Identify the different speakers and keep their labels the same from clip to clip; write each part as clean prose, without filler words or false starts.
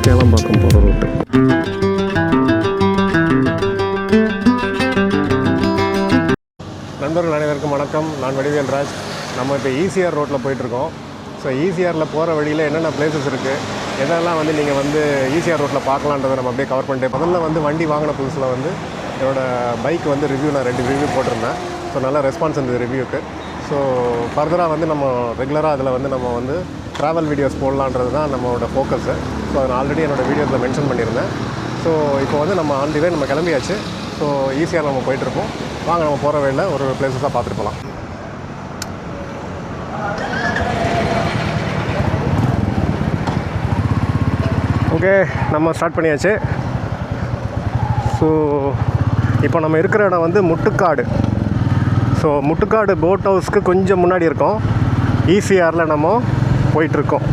Speaker 1: கேளம்பாக்கம் போகிற ரூட்டு. நண்பர்கள் அனைவருக்கும் வணக்கம். நான் வடிவேல் ராஜ். நம்ம இப்போ ஈசிஆர் ரோட்டில் போயிட்டுருக்கோம். ஸோ ஈசிஆரில் போகிற வழியில் என்னென்ன பிளேசஸ் இருக்குது, எதெல்லாம் வந்து நீங்கள் வந்து ஈசிஆர் ரோட்டில் பார்க்கலான்றதை நம்ம அப்படியே கவர் பண்ணிட்டு, முதல்ல வந்து வண்டி வாங்கின புதுசில் வந்து என்னோடய பைக் வந்து ரிவ்யூ, நான் 2 ரிவ்யூ போட்டிருந்தேன். ஸோ நல்ல ரெஸ்பான்ஸ் இருந்தது ரிவ்யூக்கு. ஸோ ஃபர்தராக வந்து நம்ம ரெகுலராக அதில் வந்து நம்ம வந்து ட்ராவல் வீடியோஸ் போடலான்றது தான் நம்மளோட ஃபோக்கஸு. ஸோ அதை நான் ஆல்ரெடி என்னோடய வீடியோஸில் மென்ஷன் பண்ணியிருந்தேன். ஸோ இப்போ வந்து நம்ம ஆன் தி வே நம்ம கிளம்பியாச்சு. ஸோ ஈஸியாக நம்ம போயிட்டுருக்கோம். வாங்க நம்ம போகிற வழியில் ஒரு பிளேஸஸாக பார்த்துட்டு போகலாம். ஓகே, நம்ம ஸ்டார்ட் பண்ணியாச்சு. ஸோ இப்போ நம்ம இருக்கிற இடம் வந்து முட்டுக்காடு. ஸோ முட்டுக்காடு போட் ஹவுஸ்க்கு கொஞ்சம் முன்னாடி இருக்கோம். ஈசிஆரில் நம்ம போயிட்டுருக்கோம்.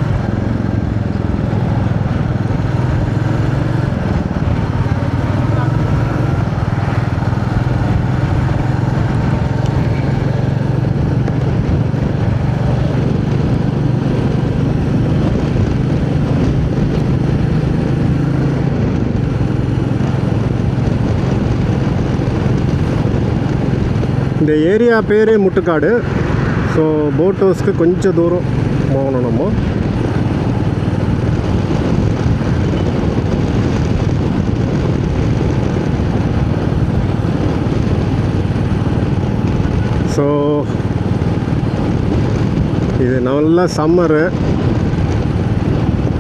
Speaker 1: இந்த ஏரியா பேரே முட்டுக்காடு. ஸோ போட் ஹவுஸ்க்கு கொஞ்சம் தூரம் போகணும் நம்ம. ஸோ இது நல்ல சம்மரு.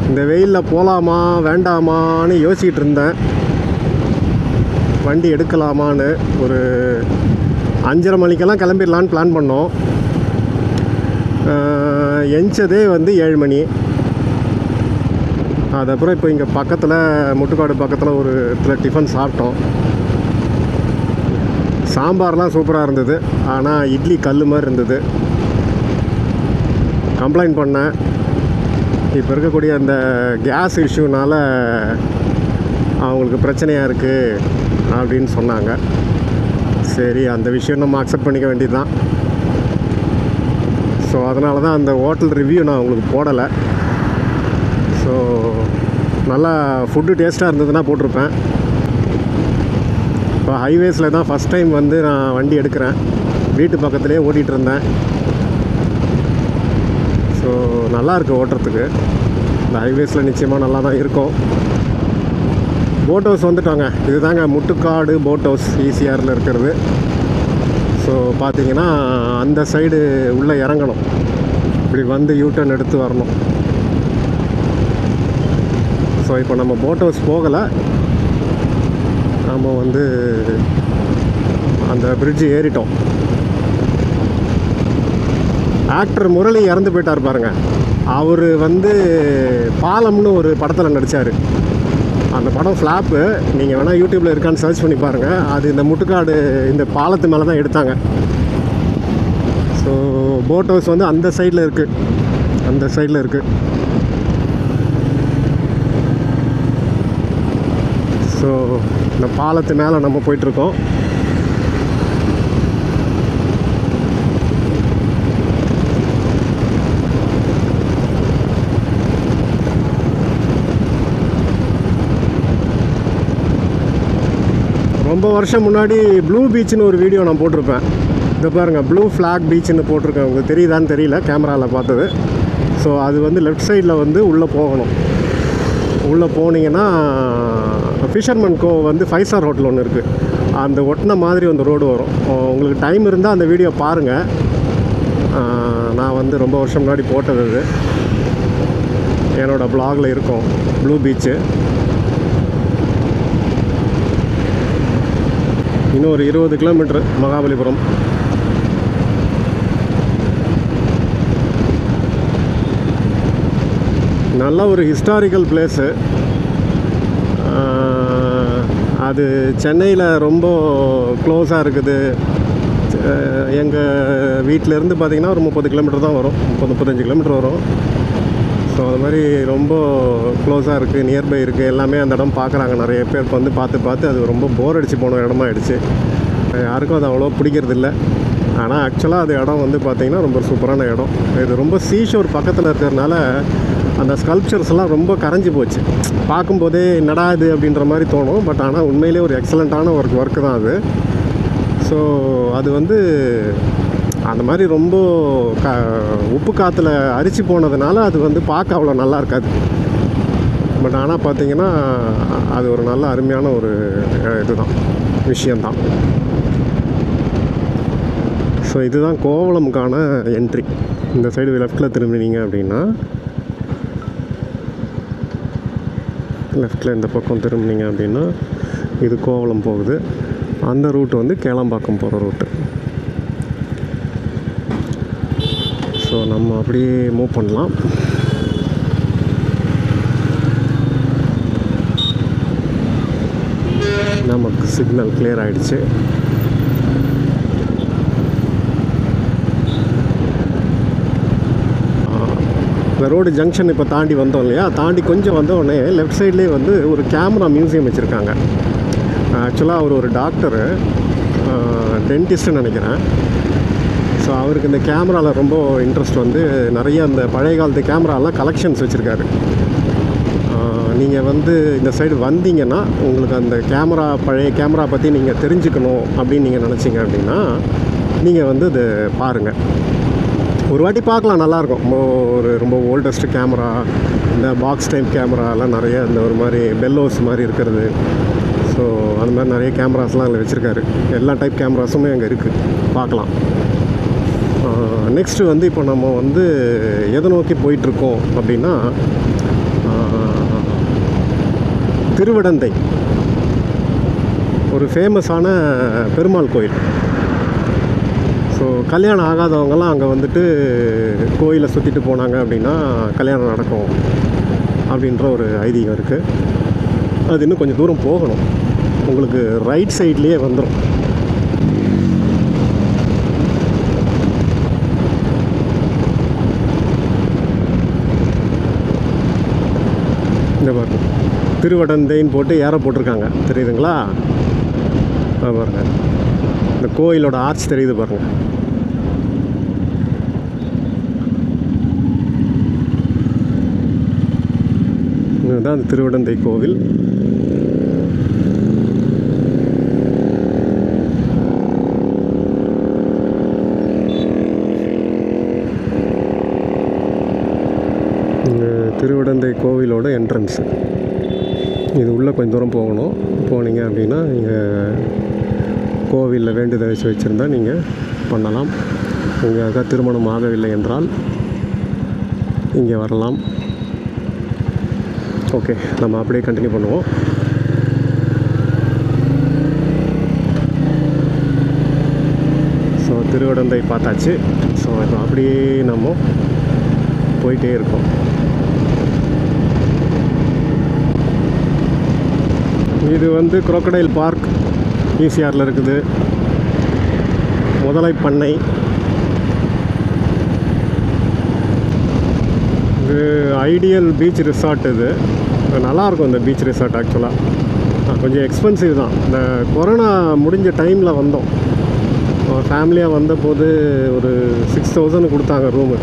Speaker 1: இந்த வெயிலில் போகலாமா வேண்டாமான்னு யோசிக்கிட்டு இருந்தேன். வண்டி எடுக்கலாமான்னு ஒரு 5:30 மணிக்கெல்லாம் கிளம்பிடலான்னு பிளான் பண்ணோம். எஞ்சதே வந்து 7 மணி. அதுக்கப்புறம் இப்போ இங்கே பக்கத்தில் முட்டுக்காடு பக்கத்தில் ஒரு இடத்துல டிஃபன் சாப்பிட்டோம். சாம்பார்லாம் சூப்பராக இருந்தது. ஆனால் இட்லி கல் மாதிரி இருந்தது. கம்ப்ளைண்ட் பண்ணேன். இப்போ இருக்கக்கூடிய அந்த கேஸ் இஷ்யூனால் அவங்களுக்கு பிரச்சனையாக இருக்குது அப்படின்னு சொன்னாங்க. சரி, அந்த விஷயம் நம்ம அக்செப்ட் பண்ணிக்க வேண்டியது தான். ஸோ அதனால தான் அந்த ஹோட்டல் ரிவ்யூ நான் உங்களுக்கு போடலை. ஸோ நல்லா ஃபுட்டு டேஸ்ட்டாக இருந்ததுன்னா போட்டிருப்பேன். இப்போ ஹைவேஸில் தான் ஃபஸ்ட் டைம் வந்து நான் வண்டி எடுக்கிறேன். வீட்டு பக்கத்துலேயே ஓட்டிகிட்டு இருந்தேன். ஸோ நல்லாயிருக்கு ஓட்டுறதுக்கு. இந்த ஹைவேஸில் நிச்சயமாக நல்லா தான் இருக்கும். போட் ஹவுஸ் வந்துட்டாங்க. இதுதாங்க முட்டுக்காடு போட் ஹவுஸ், ஈசிஆரில் இருக்கிறது. ஸோ பார்த்தீங்கன்னா அந்த சைடு உள்ளே இறங்கணும். இப்படி வந்து யூட்டர்ன் எடுத்து வரணும். ஸோ இப்போ நம்ம போட் ஹவுஸ் போகலை. நம்ம வந்து அந்த பிரிட்ஜு ஏறிட்டோம். ஆக்டர் முரளி இறந்து போயிட்டார் பாருங்கள். அவர் வந்து பாலம்னு ஒரு படத்தில் நடித்தார். அந்த படம் ஃப்ளாப்பு. நீங்கள் வேணால் யூடியூப்பில் இருக்கான்னு சர்ச் பண்ணி பாருங்கள். அது இந்த முட்டுக்காடு இந்த பாலத்து மேலே தான் எடுத்தாங்க. ஸோ போட் ஹவுஸ் வந்து அந்த சைடில் இருக்குது. அந்த சைடில் இருக்குது. ஸோ இந்த பாலத்து மேலே நம்ம போயிட்டுருக்கோம். ரொம்ப வருஷம் முன்னாடி ப்ளூ பீச்சுன்னு ஒரு வீடியோ நான் போட்டிருப்பேன். இதை பாருங்கள், ப்ளூ ஃப்ளாக் பீச்சுன்னு போட்டிருக்கேன். உங்களுக்கு தெரியுதான்னு தெரியல, கேமராவில் பார்த்தது. ஸோ அது வந்து லெஃப்ட் சைடில் வந்து உள்ளே போகணும். உள்ளே போனீங்கன்னா ஃபிஷர்மேன் கோவ் வந்து 5 ஸ்டார் ஹோட்டல் ஒன்று இருக்குது. அந்த ஒட்டின மாதிரி அந்த ரோடு வரும். உங்களுக்கு டைம் இருந்தால் அந்த வீடியோ பாருங்கள். நான் வந்து ரொம்ப வருஷம் முன்னாடி போட்டது. அது என்னோடய ப்ளாகில் இருக்கும். Blue beach. இன்னும் ஒரு 20 கிலோமீட்டர் மகாபலிபுரம். நல்ல ஒரு ஹிஸ்டாரிக்கல் பிளேஸு. அது சென்னையில் ரொம்ப க்ளோஸாக இருக்குது. எங்கள் வீட்டிலேருந்து பார்த்திங்கன்னா ஒரு 30 கிலோமீட்டர் தான் வரும். 35 கிலோமீட்டர் வரும். ஸோ அது மாதிரி ரொம்ப க்ளோஸாக இருக்குது, நியர்பை இருக்குது. எல்லாமே அந்த இடம் பார்க்குறாங்க. நிறைய பேர் வந்து பார்த்து அது ரொம்ப போர் அடித்து போன இடமா ஆகிடுச்சு. யாருக்கும் அது அவ்வளோ பிடிக்கிறதில்ல. ஆனால் ஆக்சுவலாக அது இடம் வந்து பார்த்திங்கன்னா ரொம்ப சூப்பரான இடம். இது ரொம்ப சீஷோர் பக்கத்தில் இருக்கிறதுனால அந்த ஸ்கல்ப்சர்ஸ்லாம் ரொம்ப கரைஞ்சி போச்சு. பார்க்கும்போதே என்னடா இது அப்படின்ற மாதிரி தோணும். பட் ஆனால் உண்மையிலே ஒரு எக்ஸலண்ட்டான ஒர்க்கு தான் அது. ஸோ அது வந்து அந்த மாதிரி ரொம்ப உப்பு காற்றுல அரிச்சு போனதுனால அது வந்து பார்க்க அவ்வளோ நல்லா இருக்காது. பட் ஆனால் பார்த்திங்கன்னா அது ஒரு நல்ல அருமையான ஒரு இதுதான், விஷயந்தான். ஸோ இதுதான் கோவளமுக்கான என்ட்ரி. இந்த சைடு லெஃப்ட்டில் திரும்பினீங்க அப்படின்னா, லெஃப்ட்டில் இந்த பக்கம் திரும்பினீங்க அப்படின்னா இது கோவளம் போகுது. அந்த ரூட் வந்து கேளம்பாக்கம் போகிற ரூட்டு. ஸோ நம்ம அப்படியே மூவ் பண்ணலாம். நமக்கு சிக்னல் கிளியர் ஆகிடுச்சு. இந்த ரோடு ஜங்ஷன் இப்போ தாண்டி வந்தோம் இல்லையா, தாண்டி கொஞ்சம் வந்த உடனே லெஃப்ட் சைட்லேயே வந்து ஒரு கேமரா மியூசியம் வச்சுருக்காங்க. ஆக்சுவலாக அவர் ஒரு டாக்டரு, டென்டிஸ்ட்டுன்னு நினைக்கிறேன். ஸோ அவருக்கு இந்த கேமராவில் ரொம்ப இன்ட்ரெஸ்ட் வந்து நிறைய அந்த பழைய காலத்து கேமராலாம் கலெக்ஷன்ஸ் வச்சுருக்காரு. நீங்கள் வந்து இந்த சைடு வந்தீங்கன்னா உங்களுக்கு அந்த பழைய கேமரா பற்றி நீங்கள் தெரிஞ்சுக்கணும் அப்படின்னு நீங்கள் நினச்சிங்க அப்படின்னா நீங்கள் வந்து இதை பாருங்கள். ஒரு வாட்டி பார்க்கலாம், நல்லாயிருக்கும். ரொம்ப ஓல்டஸ்ட் கேமரா, இந்த பாக்ஸ் டைப் கேமராலாம் நிறைய இந்த ஒரு மாதிரி பெல்லோஸ் மாதிரி இருக்கிறது. ஸோ அந்த மாதிரி நிறைய கேமராஸ்லாம் அதில் வச்சுருக்காரு. எல்லா டைப் கேமராஸுமே அங்கே இருக்குது, பார்க்கலாம். நெக்ஸ்ட்டு வந்து இப்போ நம்ம வந்து எதை நோக்கி போயிட்டுருக்கோம் அப்படின்னா திருவிடந்தை, ஒரு ஃபேமஸான பெருமாள் கோயில். ஸோ கல்யாணம் ஆகாதவங்கலாம் அங்கே வந்துட்டு கோயிலை சுற்றிட்டு போனாங்க அப்படின்னா கல்யாணம் நடக்கும் அப்படின்ற ஒரு ஐதீகம் இருக்குது. அது இன்னும் கொஞ்சம் தூரம் போகணும், உங்களுக்கு ரைட் சைட்லேயே வந்துடும். இந்த பாருங்க, திருவடந்தைன்னு போட்டு ஏற போட்டிருக்காங்க, தெரியுதுங்களா? பாருங்க, இந்த கோயிலோட ஆர்ச் தெரியுது பாருங்க. இதுதான் அந்த திருவடந்தை கோவில். திருவிடந்தை கோவிலோட என்ட்ரன்ஸு இது. உள்ளே கொஞ்சம் தூரம் போகணும். போனீங்க அப்படின்னா நீங்கள் கோவிலில் வேண்டுதல் வச்சுருந்தா நீங்கள் பண்ணலாம். உங்களுக்காக திருமணம் ஆகவில்லை என்றால் இங்கே வரலாம். ஓகே, நம்ம அப்படியே கண்டினியூ பண்ணுவோம். ஸோ திருவிடந்தை பார்த்தாச்சு. ஸோ இப்போ அப்படியே நம்ம போயிட்டே இருக்கோம். இது வந்து குரோக்கடைல் பார்க் ஈசிஆரில் இருக்குது. முதலை பண்ணை, இது ஐடியல் பீச் ரிசார்ட். இது நல்லாயிருக்கும் இந்த பீச் ரிசார்ட். ஆக்சுவலாக கொஞ்சம் எக்ஸ்பென்சிவ் தான். இந்த கொரோனா முடிஞ்ச டைமில் வந்தோம், ஃபேமிலியாக வந்தபோது ஒரு 6000 கொடுத்தாங்க ரூமு.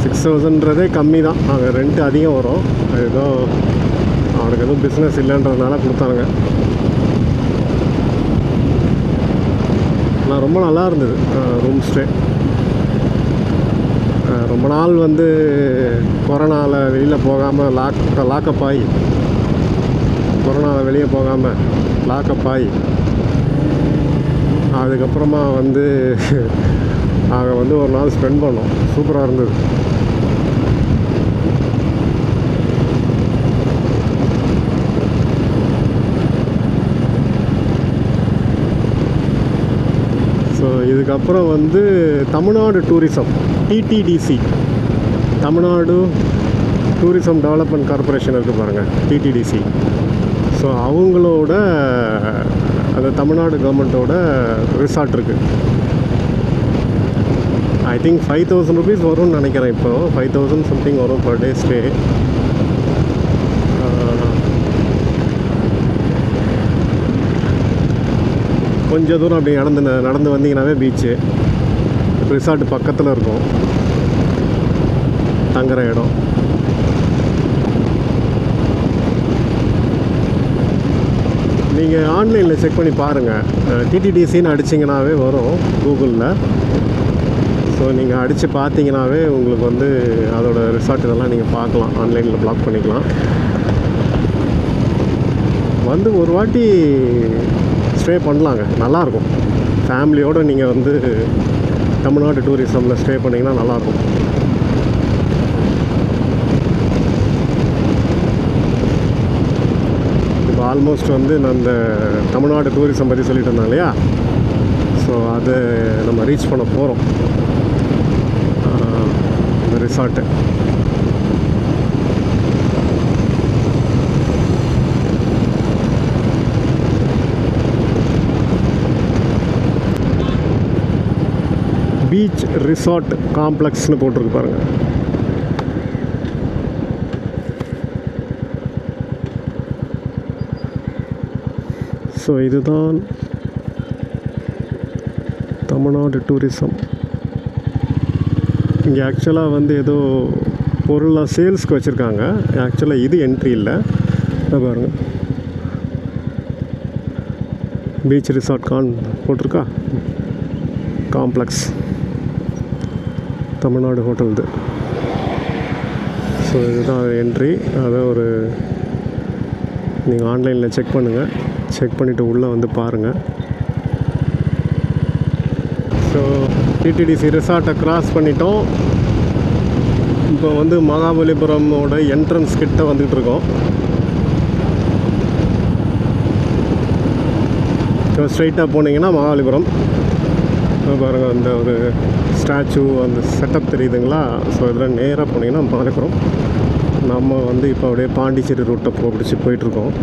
Speaker 1: 6000ன்றதே கம்மி தான், அங்கே ரெண்ட் அதிகம் வரும். ஏதோ அவனுக்கு எதுவும் பிஸ்னஸ் இல்லைன்றதுனால கொடுத்தாங்க. ஆனால் ரொம்ப நல்லா இருந்தது ரூம் ஸ்டே. ரொம்ப நாள் வந்து கொரோனாவில் வெளியில் போகாமல் லாக்கப் ஆகி, கொரோனாவில் வெளியே போகாமல் லாக்கப் ஆகி, அதுக்கப்புறமா வந்து நாங்கள் வந்து ஒரு நாள் ஸ்பெண்ட் பண்ணோம். சூப்பராக இருந்தது. ஸோ இதுக்கப்புறம் வந்து Tamil Nadu tourism, DTDC, Tamil Nadu tourism development corporation இருக்குது பாருங்கள், டிடிடிசி. ஸோ அவங்களோட அந்த தமிழ்நாடு கவர்மெண்ட்டோட ரிசார்ட் இருக்குது. ஐ திங்க் 5000 ருபீஸ் வரும்னு நினைக்கிறேன். இப்போ 5000 சம்திங் வரும் பர் டே ஸ்டே. கொஞ்சம் தூரம் அப்படி நடந்து வந்தீங்கன்னாவே பீச்சு. ரிசார்ட் பக்கத்தில் இருக்கும். தங்குற இடம். நீங்கள் ஆன்லைனில் செக் பண்ணி பாருங்கள். டிடிடிசின்னு அடிச்சிங்கனாவே வரும் கூகுளில். ஸோ நீங்கள் அடித்து பார்த்தீங்கன்னாவே உங்களுக்கு வந்து அதோட ரிசார்ட் இதெல்லாம் நீங்கள் பார்க்கலாம். ஆன்லைனில் பிளாக் பண்ணிக்கலாம். வந்து ஒரு வாட்டி ஸ்டே பண்ணலாங்க, நல்லாயிருக்கும். ஃபேமிலியோடு நீங்கள் வந்து தமிழ்நாடு டூரிசமில் ஸ்டே பண்ணிங்கன்னா நல்லாயிருக்கும். இப்போ ஆல்மோஸ்ட் வந்து நான் இந்த தமிழ்நாடு டூரிசம் பற்றி சொல்லிட்டு இருந்தேன் இல்லையா, ஸோ அதை நம்ம ரீச் பண்ண போகிறோம். இந்த ரிசார்ட்டு பீச் ரிசார்ட் காம்ப்ளெக்ஸ்னு போட்டிருக்கு பாருங்கள். ஸோ இதுதான் தமிழ்நாடு டூரிசம். இங்கே ஆக்சுவலாக வந்து ஏதோ பொருளாக சேல்ஸ்க்கு வச்சுருக்காங்க. ஆக்சுவலாக இது என்ட்ரி இல்லை. பாருங்கள், பீச் ரிசார்ட் போட்டிருக்கா, காம்ப்ளெக்ஸ் தமிழ்நாடு ஹோட்டல் இது. ஸோ இதுதான் என்ட்ரி. அதை ஒரு நீங்கள் ஆன்லைனில் செக் பண்ணுங்கள். செக் பண்ணிவிட்டு உள்ளே வந்து பாருங்கள். ஸோ டிடிடிசி ரிசார்ட்டை க்ராஸ் பண்ணிட்டோம். இப்போ வந்து மகாபலிபுரமோட என்ட்ரன்ஸ் கிட்ட வந்துகிட்டு இருக்கோம். இப்போ ஸ்ட்ரைட்டாக போனீங்கன்னா மகாபலிபுரம் பாருங்கள். அந்த ஒரு ஸ்டாச்சு, அந்த செட்டப் தெரியுதுங்களா? ஸோ இதில் நேராக போனீங்கன்னா மகாபலிபுரம். நம்ம வந்து இப்போ அப்படியே பாண்டிச்சேரி ரூட்டை பிடிச்சி போயிட்டுருக்கோம்.